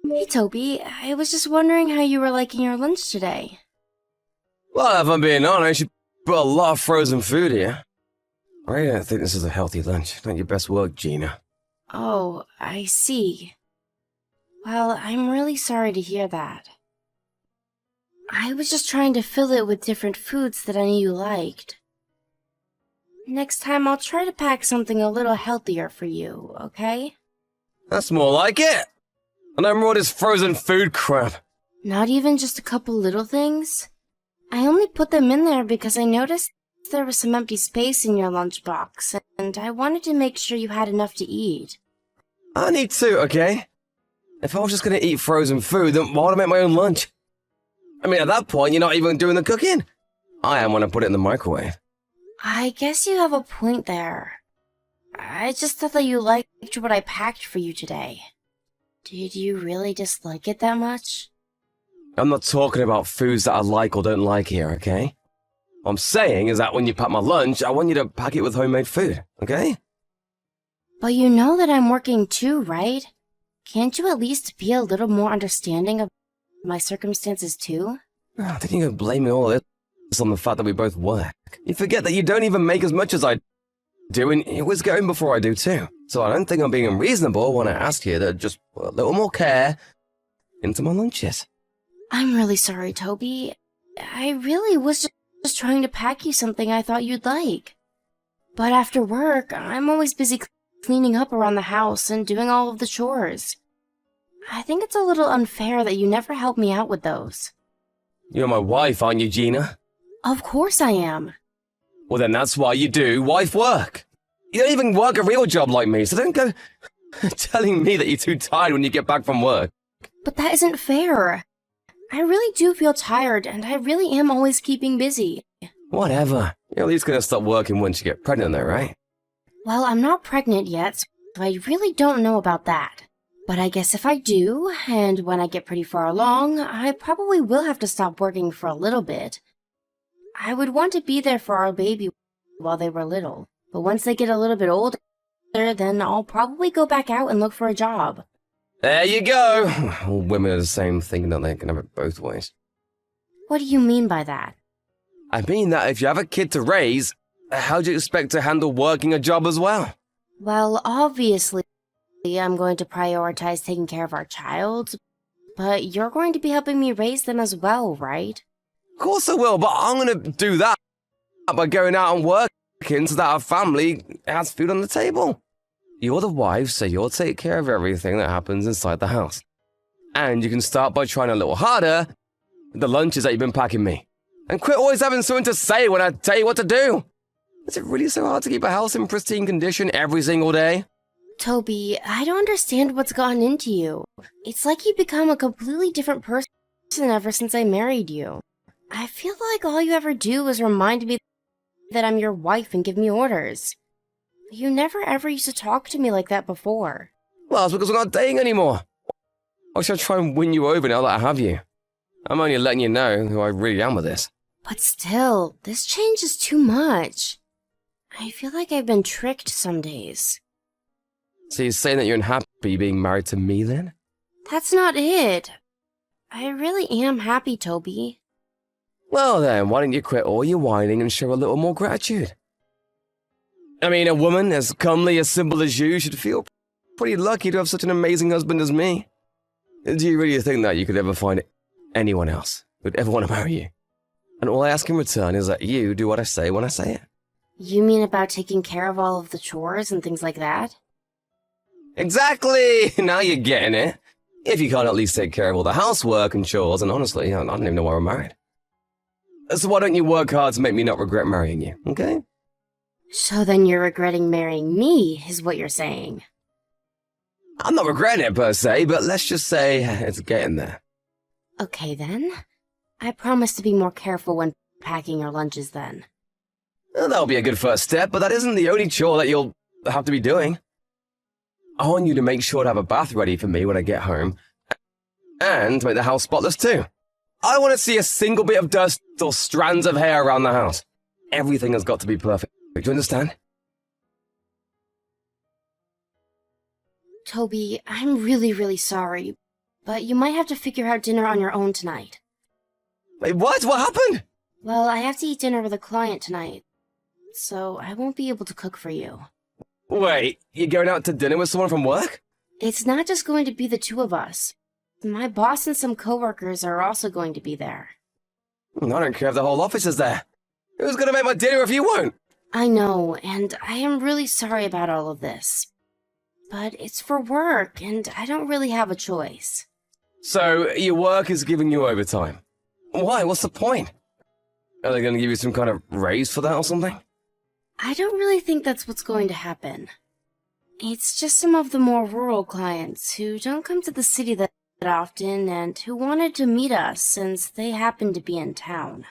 Hey Toby, I was just wondering how you were liking your lunch today. Well, if I'm being honest, you put a lot of frozen food here. I don't think this is a healthy lunch. Not your best work, Gina. Oh, I see. Well, I'm really sorry to hear that. I was just trying to fill it with different foods that I knew you liked. Next time I'll try to pack something a little healthier for you, okay? That's more like it. And no more of this frozen food crap. Not even just a couple little things? I only put them in there because I noticed there was some empty space in your lunchbox, and I wanted to make sure you had enough to eat. I need to, okay? If I was just gonna eat frozen food, then why would I make my own lunch? I mean, at that point, you're not even doing the cooking. I am when I put it in the microwave. I guess you have a point there. I just thought that you liked what I packed for you today. Did you really dislike it that much? I'm not talking about foods that I like or don't like here, okay? What I'm saying is that when you pack my lunch, I want you to pack it with homemade food, okay? But you know that I'm working too, right? Can't you at least be a little more understanding of my circumstances too? Oh, then you're blaming all of this on the fact that we both work. You forget that you don't even make as much as I do, and you always go in before I do too. So I don't think I'm being unreasonable when I ask you to just put a little more care into my lunches. I'm really sorry, Toby. I really was just trying to pack you something I thought you'd like. But after work, I'm always busy cleaning up around the house and doing all of the chores. I think it's a little unfair that you never help me out with those. You're my wife, aren't you, Gina? Of course I am. Well, then that's why you do wife work. You don't even work a real job like me, so don't go telling me that you're too tired when you get back from work. But that isn't fair. I really do feel tired, and I really am always keeping busy. Whatever. You're at least gonna stop working once you get pregnant, though, right? Well, I'm not pregnant yet, so I really don't know about that. But I guess if I do, and when I get pretty far along, I probably will have to stop working for a little bit. I would want to be there for our baby while they were little, but once they get a little bit older, then I'll probably go back out and look for a job. There you go. All women are the same, thinking that they can have it both ways. What do you mean by that? I mean that if you have a kid to raise, how do you expect to handle working a job as well? Well, obviously, I'm going to prioritize taking care of our child, but you're going to be helping me raise them as well, right? Of course I will, but I'm gonna do that by going out and working so that our family has food on the table. You're the wife, so you'll take care of everything that happens inside the house. And you can start by trying a little harder with the lunches that you've been packing me. And quit always having something to say when I tell you what to do. Is it really so hard to keep a house in pristine condition every single day? Toby, I don't understand what's gotten into you. It's like you've become a completely different person ever since I married you. I feel like all you ever do is remind me that I'm your wife and give me orders. You never ever used to talk to me like that before. Well, it's because we're not dating anymore. Why should I try and win you over now that I have you? I'm only letting you know who I really am with this. But still, this change is too much. I feel like I've been tricked some days. So you're saying that you're unhappy being married to me then? That's not it. I really am happy, Toby. Well then, why don't you quit all your whining and show a little more gratitude? I mean, a woman as comely, as simple as you should feel pretty lucky to have such an amazing husband as me. Do you really think that you could ever find anyone else who'd ever want to marry you? And all I ask in return is that you do what I say when I say it. You mean about taking care of all of the chores and things like that? Exactly! Now you're getting it. If you can't at least take care of all the housework and chores, and honestly, I don't even know why we're married. So why don't you work hard to make me not regret marrying you, okay? So then you're regretting marrying me, is what you're saying. I'm not regretting it per se, but let's just say it's getting there. Okay then. I promise to be more careful when packing your lunches then. Well, that'll be a good first step, but that isn't the only chore that you'll have to be doing. I want you to make sure to have a bath ready for me when I get home, and to make the house spotless too. I don't want to see a single bit of dust or strands of hair around the house. Everything has got to be perfect. Do you understand? Toby, I'm really sorry, but you might have to figure out dinner on your own tonight. Wait, what? What happened? Well, I have to eat dinner with a client tonight, so I won't be able to cook for you. Wait, you're going out to dinner with someone from work? It's not just going to be the two of us. My boss and some coworkers are also going to be there. I don't care if the whole office is there. Who's gonna make my dinner if you won't? I know, and I am really sorry about all of this. But it's for work, and I don't really have a choice. So, your work is giving you overtime. Why? What's the point? Are they gonna give you some kind of raise for that or something? I don't really think that's what's going to happen. It's just some of the more rural clients who don't come to the city that often and who wanted to meet us since they happen to be in town.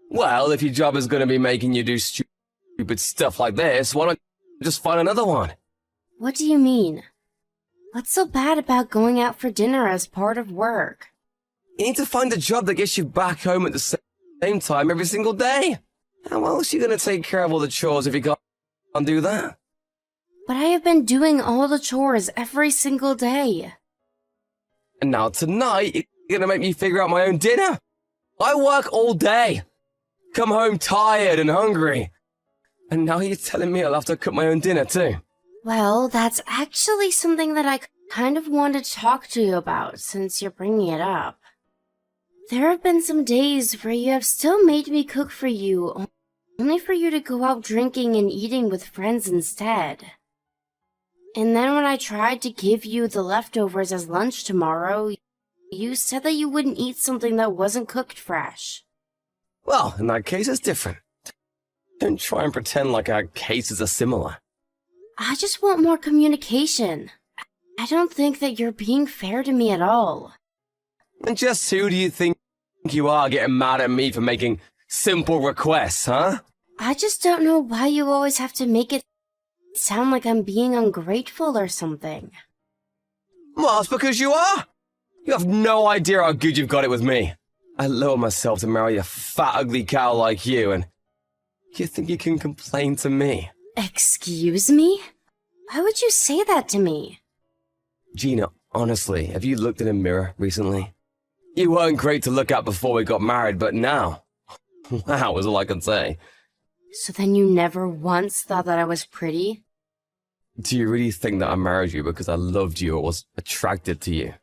Well, if your job is gonna be making you do stupid stuff like this, why not just find another one? What do you mean? What's so bad about going out for dinner as part of work? You need to find a job that gets you back home at the same time every single day. How else are you gonna take care of all the chores if you can't do that? But I have been doing all the chores every single day. And now tonight, you're gonna make me figure out my own dinner? I work all day. Come home tired and hungry. And now you're telling me I'll have to cook my own dinner too? Well, that's actually something that I kind of wanted to talk to you about since you're bringing it up. There have been some days where you have still made me cook for you, only for you to go out drinking and eating with friends instead. And then when I tried to give you the leftovers as lunch tomorrow, you said that you wouldn't eat something that wasn't cooked fresh. Well, in that case, it's different. Don't try and pretend like our cases are similar. I just want more communication. I don't think that you're being fair to me at all. And just who do you think you are getting mad at me for making simple requests, huh? I just don't know why you always have to make it sound like I'm being ungrateful or something. Well, it's because you are. You have no idea how good you've got it with me. I lower myself to marry a fat, ugly cow like you, and you think you can complain to me? Excuse me? Why would you say that to me? Gina, honestly, have you looked in a mirror recently? You weren't great to look at before we got married, but now... wow, is all I can say. So then you never once thought that I was pretty? Do you really think that I married you because I loved you or was attracted to you?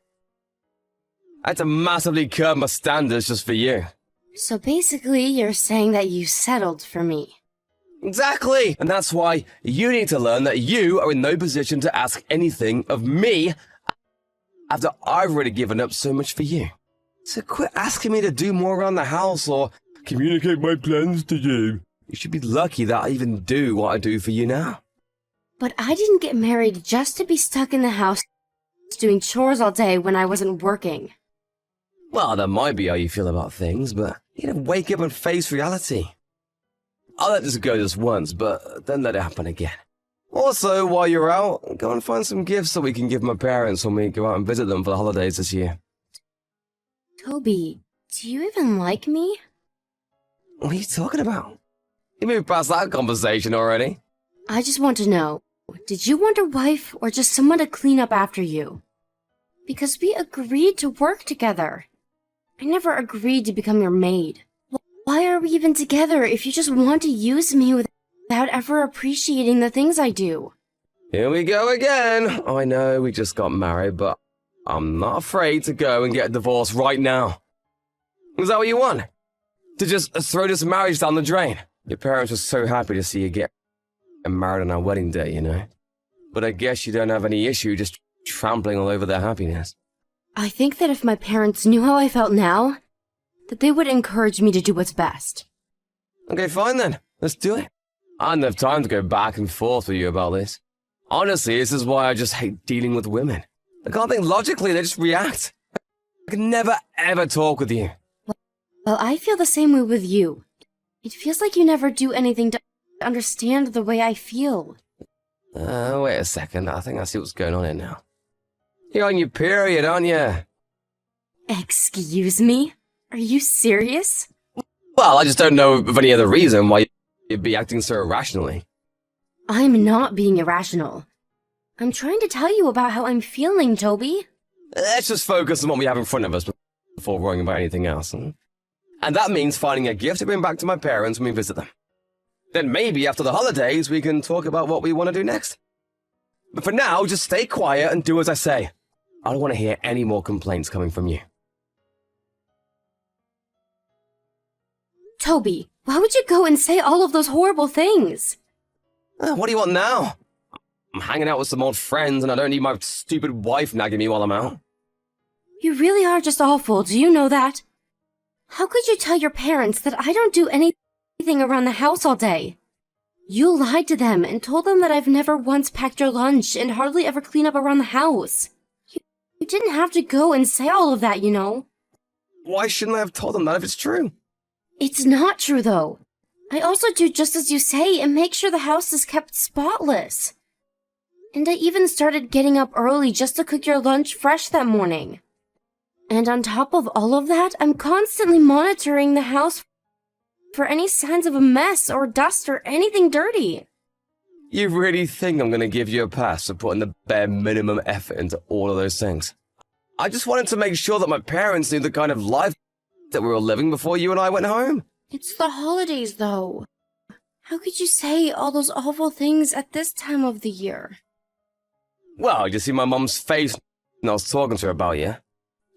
I had to massively curb my standards just for you. So basically, you're saying that you settled for me. Exactly! And that's why you need to learn that you are in no position to ask anything of me after I've already given up so much for you. So quit asking me to do more around the house or communicate my plans to you. You should be lucky that I even do what I do for you now. But I didn't get married just to be stuck in the house doing chores all day when I wasn't working. Well, that might be how you feel about things, but you know, wake up and face reality. I'll let this go just once, but don't let it happen again. Also, while you're out, go and find some gifts that we can give my parents when we go out and visit them for the holidays this year. Toby, do you even like me? What are you talking about? You moved past that conversation already. I just want to know, did you want a wife or just someone to clean up after you? Because we agreed to work together. I never agreed to become your maid. Why are we even together if you just want to use me without ever appreciating the things I do? Here we go again. I know we just got married, but I'm not afraid to go and get a divorce right now. Is that what you want? To just throw this marriage down the drain? Your parents were so happy to see you get married on our wedding day, you know. But I guess you don't have any issue just trampling all over their happiness. I think that if my parents knew how I felt now, that they would encourage me to do what's best. Okay, fine then. Let's do it. I don't have time to go back and forth with you about this. Honestly, this is why I just hate dealing with women. I can't think logically, they just react. I can never ever talk with you. Well, I feel the same way with you. It feels like you never do anything to understand the way I feel. Wait a second. I think I see what's going on here now. You're on your period, aren't you? Excuse me? Are you serious? Well, I just don't know of any other reason why you'd be acting so irrationally. I'm not being irrational. I'm trying to tell you about how I'm feeling, Toby. Let's just focus on what we have in front of us before worrying about anything else. And that means finding a gift to bring back to my parents when we visit them. Then maybe after the holidays, we can talk about what we want to do next. But for now, just stay quiet and do as I say. I don't want to hear any more complaints coming from you. Toby, why would you go and say all of those horrible things? What do you want now? I'm hanging out with some old friends and I don't need my stupid wife nagging me while I'm out. You really are just awful, do you know that? How could you tell your parents that I don't do anything around the house all day? You lied to them and told them that I've never once packed your lunch and hardly ever clean up around the house. You didn't have to go and say all of that, you know. Why shouldn't I have told them that if it's true? It's not true, though. I also do just as you say and make sure the house is kept spotless. And I even started getting up early just to cook your lunch fresh that morning. And on top of all of that, I'm constantly monitoring the house for any signs of a mess or dust or anything dirty. You really think I'm going to give you a pass for putting the bare minimum effort into all of those things? I just wanted to make sure that my parents knew the kind of life that we were living before you and I went home. It's the holidays, though. How could you say all those awful things at this time of the year? Well, you see my mum's face when I was talking to her about you.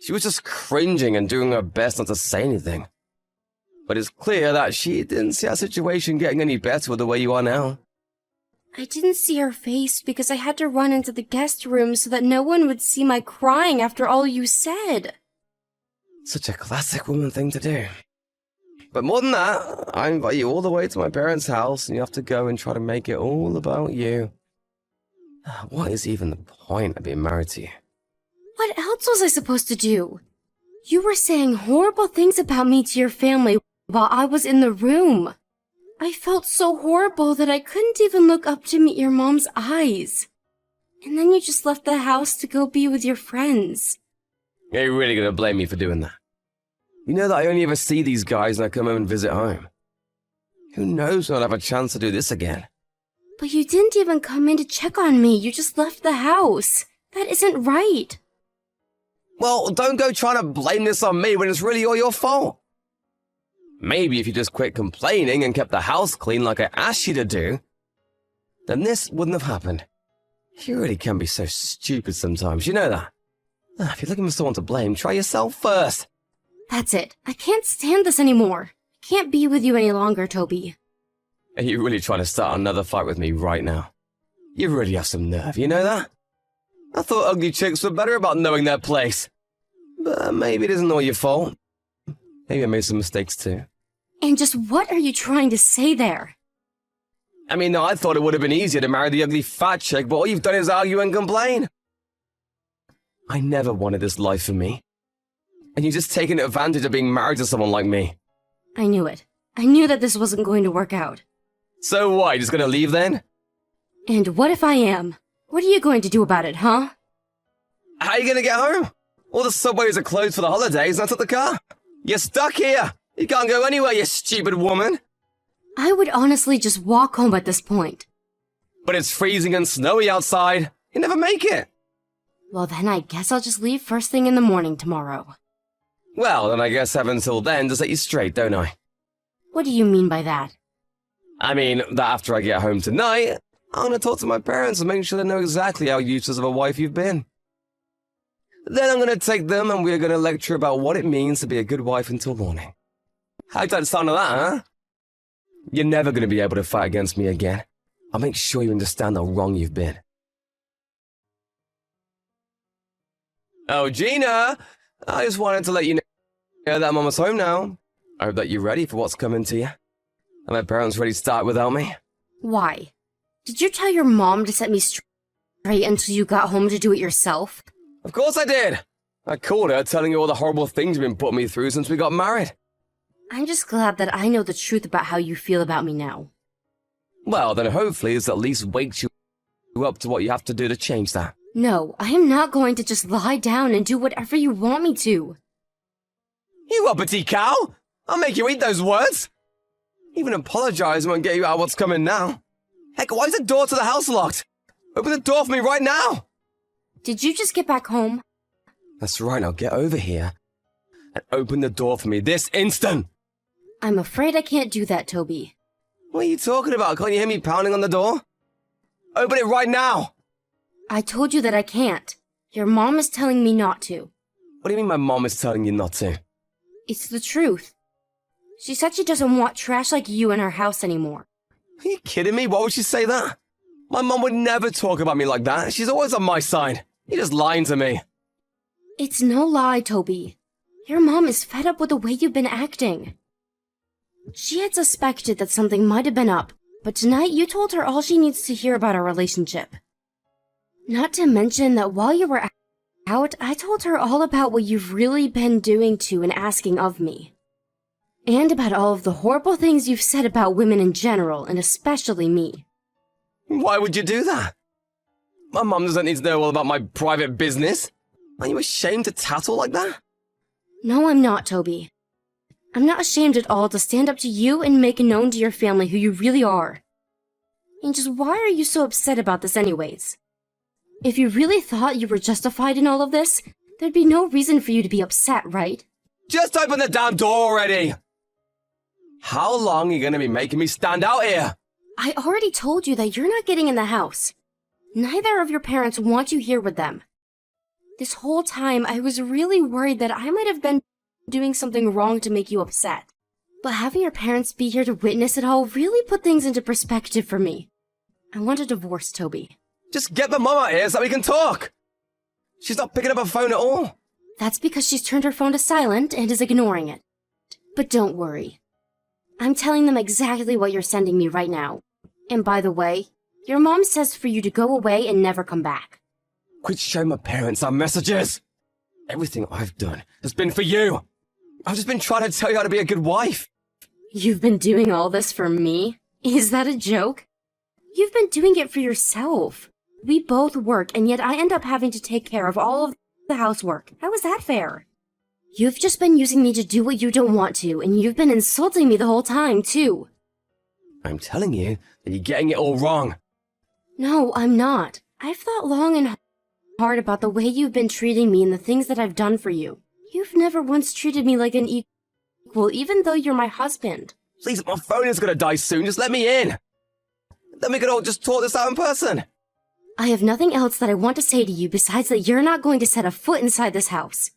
She was just cringing and doing her best not to say anything. But it's clear that she didn't see our situation getting any better with the way you are now. I didn't see her face because I had to run into the guest room so that no one would see my crying after all you said. Such a classic woman thing to do. But more than that, I invite you all the way to my parents' house and you have to go and try to make it all about you. What is even the point of being married to you? What else was I supposed to do? You were saying horrible things about me to your family while I was in the room. I felt so horrible that I couldn't even look up to meet your mom's eyes. And then you just left the house to go be with your friends. Are you really going to blame me for doing that? You know that I only ever see these guys when I come home and visit home. Who knows when I'll have a chance to do this again? But you didn't even come in to check on me. You just left the house. That isn't right. Well, don't go trying to blame this on me when it's really all your fault. Maybe if you just quit complaining and kept the house clean like I asked you to do, then this wouldn't have happened. You really can be so stupid sometimes, you know that. If you're looking for someone to blame, try yourself first. That's it. I can't stand this anymore. I can't be with you any longer, Toby. Are you really trying to start another fight with me right now? You really have some nerve, you know that? I thought ugly chicks were better about knowing their place. But maybe it isn't all your fault. Maybe I made some mistakes too. And just what are you trying to say there? I mean, I thought it would have been easier to marry the ugly fat chick, but all you've done is argue and complain. I never wanted this life for me. And you're just taking advantage of being married to someone like me. I knew it. I knew that this wasn't going to work out. So what, just gonna leave then? And what if I am? What are you going to do about it, huh? How are you gonna get home? All the subways are closed for the holidays and I took the car. You're stuck here. You can't go anywhere, you stupid woman. I would honestly just walk home at this point. But it's freezing and snowy outside. You never make it. Well, then I guess I'll just leave first thing in the morning tomorrow. Well, then I guess I have until then to set you straight, don't I? What do you mean by that? I mean, that after I get home tonight, I'm gonna talk to my parents and make sure they know exactly how useless of a wife you've been. Then I'm gonna take them and we're gonna lecture about what it means to be a good wife until morning. How'd that sound of that, huh? You're never gonna be able to fight against me again. I'll make sure you understand how wrong you've been. Oh, Gina! I just wanted to let you know that I'm almost home now. I hope that you're ready for what's coming to you. Are my parents ready to start without me? Why? Did you tell your mom to set me straight until you got home to do it yourself? Of course I did! I called her telling her all the horrible things you've been putting me through since we got married. I'm just glad that I know the truth about how you feel about me now. Well, then hopefully this at least wakes you up to what you have to do to change that. No, I am not going to just lie down and do whatever you want me to. You uppity cow! I'll make you eat those words! Even apologizing won't get you out of what's coming now. Heck, why is the door to the house locked? Open the door for me right now! Did you just get back home? That's right, now get over here and open the door for me this instant! I'm afraid I can't do that, Toby. What are you talking about? Can't you hear me pounding on the door? Open it right now! I told you that I can't. Your mom is telling me not to. What do you mean my mom is telling you not to? It's the truth. She said she doesn't want trash like you in her house anymore. Are you kidding me? Why would she say that? My mom would never talk about me like that. She's always on my side. You're just lying to me. It's no lie, Toby. Your mom is fed up with the way you've been acting. She had suspected that something might have been up, but tonight you told her all she needs to hear about our relationship. Not to mention that while you were out, I told her all about what you've really been doing to and asking of me. And about all of the horrible things you've said about women in general, and especially me. Why would you do that? My mom doesn't need to know all about my private business. Are you ashamed to tattle like that? No, I'm not, Toby. I'm not ashamed at all to stand up to you and make known to your family who you really are. And just why are you so upset about this anyways? If you really thought you were justified in all of this, there'd be no reason for you to be upset, right? Just open the damn door already! How long are you going to be making me stand out here? I already told you that you're not getting in the house. Neither of your parents want you here with them. This whole time, I was really worried that I might have been doing something wrong to make you upset. But having your parents be here to witness it all really put things into perspective for me. I want a divorce, Toby. Just get the mom out here so we can talk! She's not picking up her phone at all. That's because she's turned her phone to silent and is ignoring it. But don't worry. I'm telling them exactly what you're sending me right now. And by the way, your mom says for you to go away and never come back. Quit showing my parents our messages! Everything I've done has been for you! I've just been trying to tell you how to be a good wife! You've been doing all this for me? Is that a joke? You've been doing it for yourself. We both work, and yet I end up having to take care of all of the housework. How is that fair? You've just been using me to do what you don't want to, and you've been insulting me the whole time, too. I'm telling you that you're getting it all wrong. No, I'm not. I've thought long and hard about the way you've been treating me and the things that I've done for you. You've never once treated me like an equal, even though you're my husband. Please, my phone is gonna die soon. Just let me in. Then we could all just talk this out in person. I have nothing else that I want to say to you besides that you're not going to set a foot inside this house.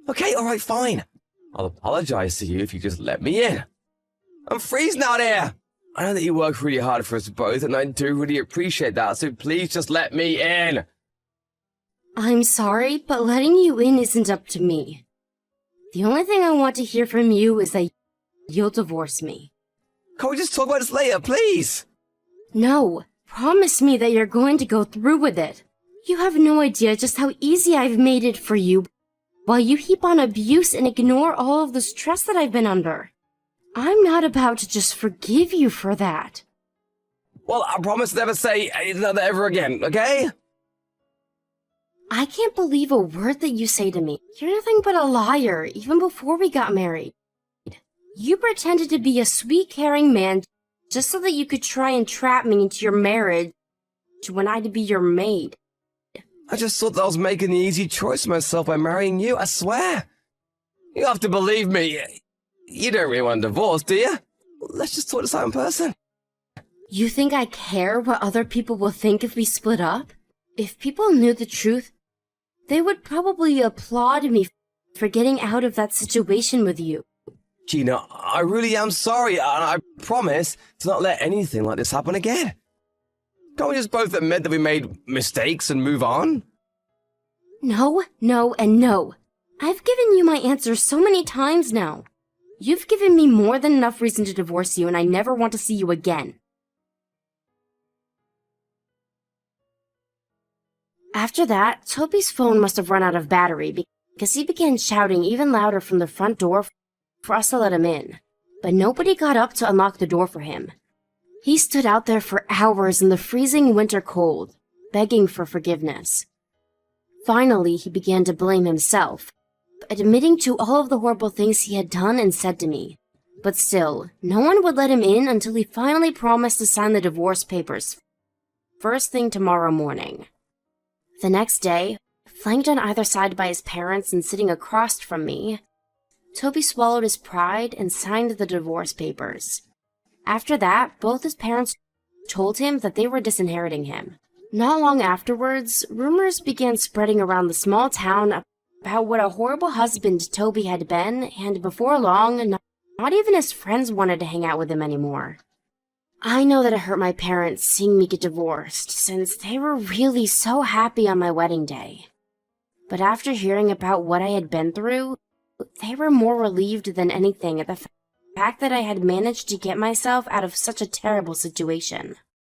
Okay, alright, fine. I'll apologize to you if you just let me in. I'm freezing out here. I know that you work really hard for us both, and I do really appreciate that, so please just let me in. I'm sorry, but letting you in isn't up to me. The only thing I want to hear from you is that you'll divorce me. Can't we just talk about this later, please? No, promise me that you're going to go through with it. You have no idea just how easy I've made it for you, while you heap on abuse and ignore all of the stress that I've been under. I'm not about to just forgive you for that. Well, I promise to never say anything like that ever again, okay? I can't believe a word that you say to me. You're nothing but a liar, even before we got married. You pretended to be a sweet, caring man just so that you could try and trap me into your marriage when I'd be your maid. I just thought that I was making the easy choice myself by marrying you, I swear. You have to believe me. You don't really want a divorce, do you? Let's just talk this out in person. You think I care what other people will think if we split up? If people knew the truth, they would probably applaud me for getting out of that situation with you. Gina, I really am sorry, and I promise to not let anything like this happen again. Can't we just both admit that we made mistakes and move on? No, no, and no. I've given you my answer so many times now. You've given me more than enough reason to divorce you, and I never want to see you again. After that, Toby's phone must have run out of battery because he began shouting even louder from the front door for us to let him in. But nobody got up to unlock the door for him. He stood out there for hours in the freezing winter cold, begging for forgiveness. Finally, he began to blame himself, admitting to all of the horrible things he had done and said to me. But still, no one would let him in until he finally promised to sign the divorce papers first thing tomorrow morning. The next day, flanked on either side by his parents and sitting across from me, Toby swallowed his pride and signed the divorce papers. After that, both his parents told him that they were disinheriting him. Not long afterwards, rumors began spreading around the small town about what a horrible husband Toby had been, and before long, not even his friends wanted to hang out with him anymore. I know that it hurt my parents seeing me get divorced, since they were really so happy on my wedding day. But after hearing about what I had been through, they were more relieved than anything at the fact that I had managed to get myself out of such a terrible situation.